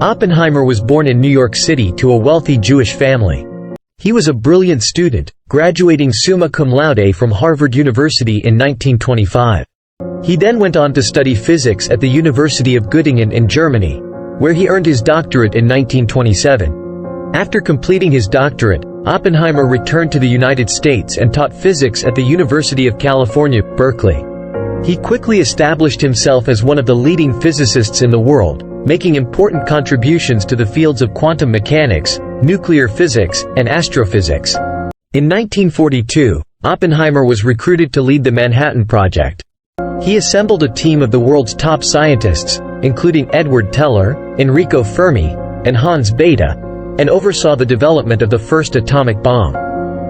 Oppenheimer was born in New York City to a wealthy Jewish family. He was a brilliant student, graduating summa cum laude from Harvard University in 1925. He then went on to study physics at the University of Göttingen in Germany, where he earned his doctorate in 1927. After completing his doctorate, Oppenheimer returned to the United States and taught physics at the University of California, Berkeley. He quickly established himself as one of the leading physicists in the world, making important contributions to the fields of quantum mechanics, nuclear physics, and astrophysics. In 1942, Oppenheimer was recruited to lead the Manhattan Project. He assembled a team of the world's top scientists, including Edward Teller, Enrico Fermi, and Hans Bethe, and oversaw the development of the first atomic bomb.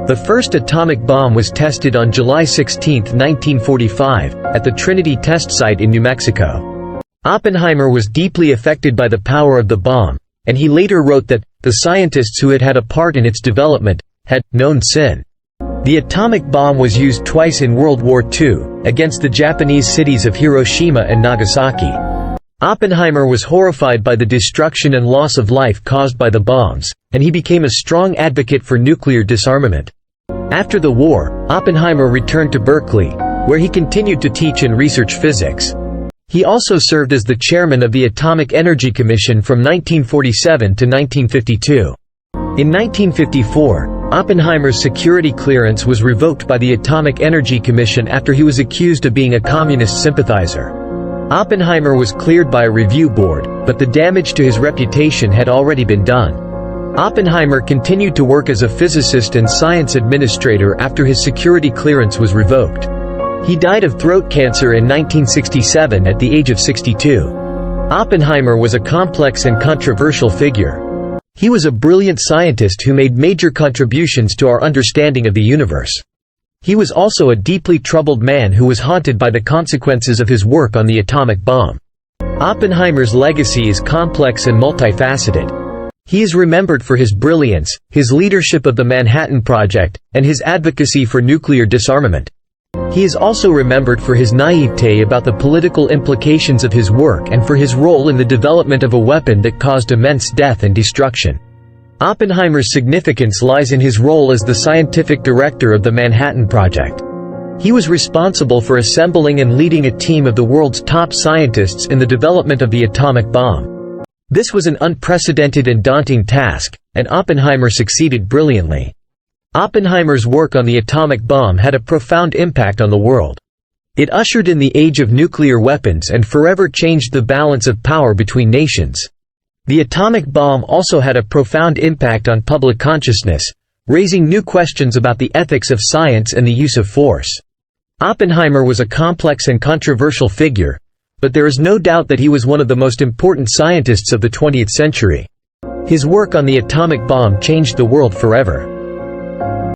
The first atomic bomb was tested on July 16, 1945, at the Trinity test site in New Mexico. Oppenheimer was deeply affected by the power of the bomb, and he later wrote that the scientists who had had a part in its development had known sin. The atomic bomb was used twice in World War II, against the Japanese cities of Hiroshima and Nagasaki. Oppenheimer was horrified by the destruction and loss of life caused by the bombs, and he became a strong advocate for nuclear disarmament. After the war, Oppenheimer returned to Berkeley, where he continued to teach and research physics. He also served as the chairman of the Atomic Energy Commission from 1947 to 1952. In 1954, Oppenheimer's security clearance was revoked by the Atomic Energy Commission after he was accused of being a communist sympathizer. Oppenheimer was cleared by a review board, but the damage to his reputation had already been done. Oppenheimer continued to work as a physicist and science administrator after his security clearance was revoked. He died of throat cancer in 1967 at the age of 62. Oppenheimer was a complex and controversial figure. He was a brilliant scientist who made major contributions to our understanding of the universe. He was also a deeply troubled man who was haunted by the consequences of his work on the atomic bomb. Oppenheimer's legacy is complex and multifaceted. He is remembered for his brilliance, his leadership of the Manhattan Project, and his advocacy for nuclear disarmament. He is also remembered for his naivete about the political implications of his work and for his role in the development of a weapon that caused immense death and destruction. Oppenheimer's significance lies in his role as the scientific director of the Manhattan Project. He was responsible for assembling and leading a team of the world's top scientists in the development of the atomic bomb. This was an unprecedented and daunting task, and Oppenheimer succeeded brilliantly. Oppenheimer's work on the atomic bomb had a profound impact on the world. It ushered in the age of nuclear weapons and forever changed the balance of power between nations. The atomic bomb also had a profound impact on public consciousness, raising new questions about the ethics of science and the use of force. Oppenheimer was a complex and controversial figure, but there is no doubt that he was one of the most important scientists of the 20th century. His work on the atomic bomb changed the world forever.